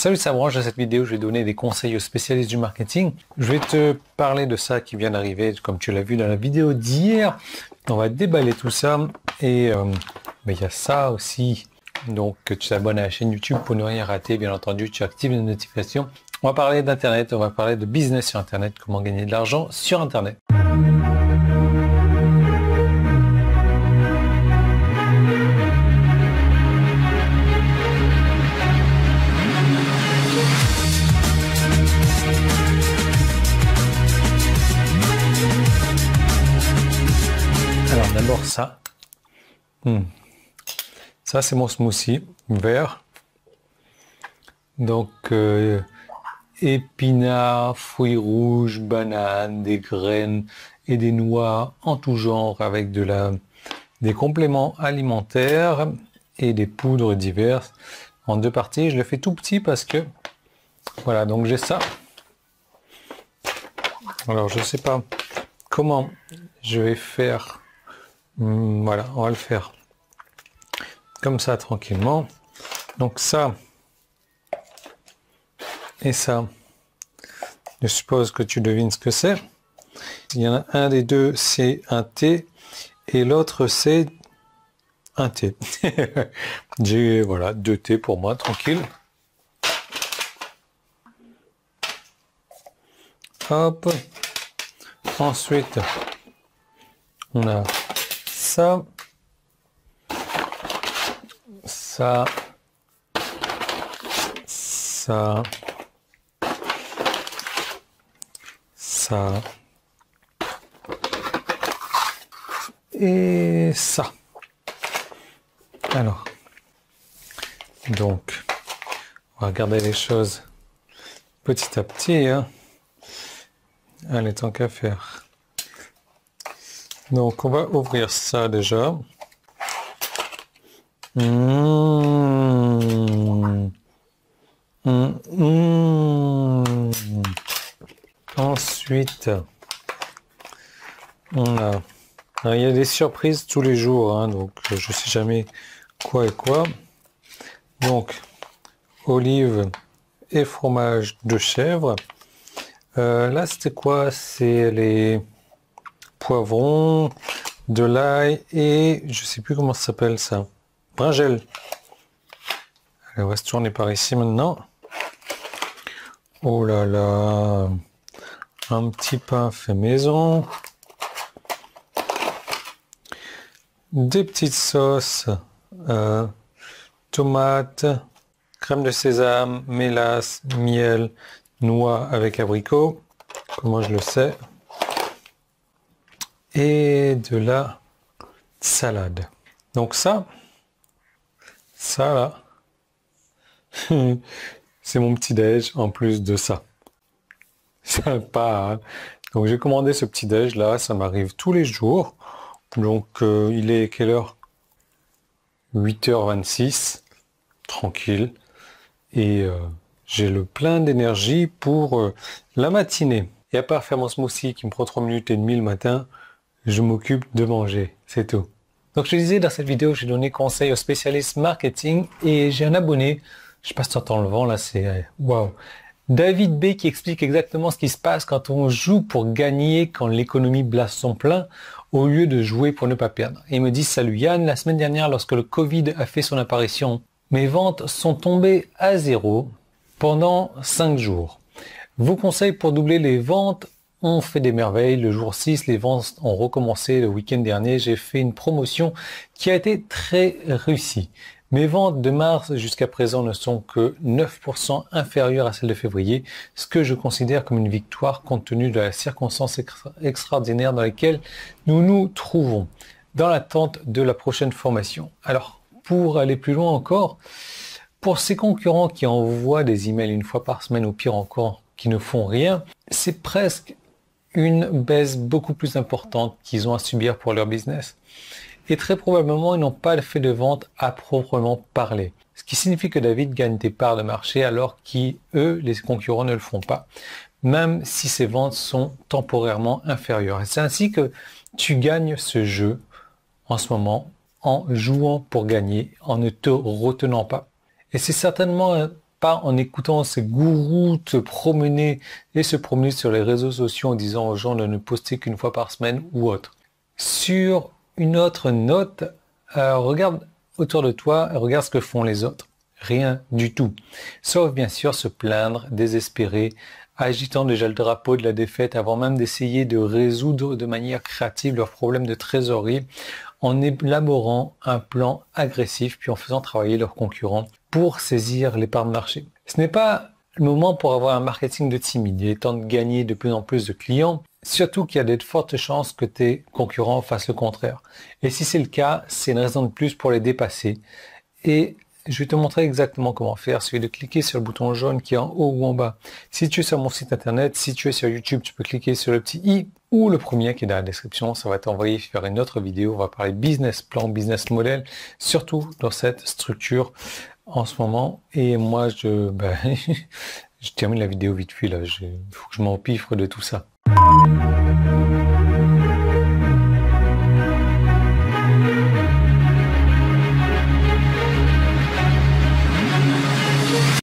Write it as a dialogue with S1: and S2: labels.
S1: Salut, c'est Branche. Dans cette vidéo, je vais donner des conseils aux spécialistes du marketing. Je vais te parler de ça qui vient d'arriver, comme tu l'as vu dans la vidéo d'hier. On va déballer tout ça. Et il y a ça aussi. Donc, tu t'abonnes à la chaîne YouTube pour ne rien rater. Bien entendu, tu actives les notifications. On va parler d'Internet, on va parler de business sur Internet, comment gagner de l'argent sur Internet. Alors d'abord ça. Ça c'est mon smoothie vert. Donc épinards, fruits rouges, bananes, des graines et des noix en tout genre avec des compléments alimentaires et des poudres diverses en deux parties. Je le fais tout petit parce que voilà, donc j'ai ça. Alors je sais pas comment je vais faire. Voilà, on va le faire comme ça tranquillement. Donc ça et ça, je suppose que tu devines ce que c'est. Il y en a un des deux, c'est un thé et l'autre c'est un thé. J'ai voilà 2 thés pour moi, tranquille. Hop. Ensuite, on a ça, ça, ça, ça et ça. Alors, donc, on va regarder les choses petit à petit, hein. Allez, tant qu'à faire. Donc, on va ouvrir ça déjà. Ensuite, on a... Alors, il y a des surprises tous les jours, hein, donc je sais jamais quoi et quoi. Donc, olives et fromage de chèvre. Là, c'était quoi? C'est les poivrons, de l'ail et je sais plus comment ça s'appelle ça. Brinjel. Allez, on va se tourner par ici maintenant. Oh là là. Un petit pain fait maison. Des petites sauces. Tomates, crème de sésame, mélasse, miel, noix avec abricot. Comment je le sais. Et de la salade. Donc ça là, c'est mon petit déj en plus de ça. Sympa, hein. Donc j'ai commandé ce petit déj là, ça m'arrive tous les jours. Donc il est quelle heure? 8h26, tranquille. Et j'ai le plein d'énergie pour la matinée. Et à part faire mon smoothie qui me prend 3 minutes et demie le matin, je m'occupe de manger, c'est tout. Donc je te disais dans cette vidéo, j'ai donné conseil aux spécialistes marketing et j'ai un abonné, je sais pas si tu entends le vent là, c'est waouh. David B qui explique exactement ce qui se passe quand on joue pour gagner quand l'économie blasse son plein au lieu de jouer pour ne pas perdre. Et il me dit: salut Yann, la semaine dernière lorsque le Covid a fait son apparition, mes ventes sont tombées à 0 pendant 5 jours. Vos conseils pour doubler les ventes ont fait des merveilles. Le jour 6, les ventes ont recommencé. Le week-end dernier, j'ai fait une promotion qui a été très réussie. Mes ventes de mars jusqu'à présent ne sont que 9% inférieures à celles de février, ce que je considère comme une victoire compte tenu de la circonstance extraordinaire dans laquelle nous nous trouvons, dans l'attente de la prochaine formation. Alors, pour aller plus loin encore, pour ces concurrents qui envoient des emails une fois par semaine ou pire encore, qui ne font rien, c'est presque une baisse beaucoup plus importante qu'ils ont à subir pour leur business. Et très probablement, ils n'ont pas fait de vente à proprement parler. Ce qui signifie que David gagne des parts de marché alors qu'eux, les concurrents, ne le font pas. Même si ces ventes sont temporairement inférieures. Et c'est ainsi que tu gagnes ce jeu en ce moment en jouant pour gagner, en ne te retenant pas. Et c'est certainement pas en écoutant ces gourous te promener et se promener sur les réseaux sociaux en disant aux gens de ne poster qu'une fois par semaine ou autre. Sur une autre note, regarde autour de toi et regarde ce que font les autres. Rien du tout. Sauf bien sûr se plaindre, désespérer, agitant déjà le drapeau de la défaite avant même d'essayer de résoudre de manière créative leurs problèmes de trésorerie en élaborant un plan agressif puis en faisant travailler leurs concurrents pour saisir les parts de marché. Ce n'est pas le moment pour avoir un marketing de timide. Il est temps de gagner de plus en plus de clients, surtout qu'il y a de fortes chances que tes concurrents fassent le contraire. Et si c'est le cas, c'est une raison de plus pour les dépasser. Et je vais te montrer exactement comment faire. Il suffit de cliquer sur le bouton jaune qui est en haut ou en bas. Si tu es sur mon site internet, si tu es sur YouTube, tu peux cliquer sur le petit i ou le premier qui est dans la description. Ça va t'envoyer faire une autre vidéo. On va parler business plan, business model, surtout dans cette structure en ce moment. Et moi, je termine la vidéo vite fait là. Il faut que je m'empiffre de tout ça.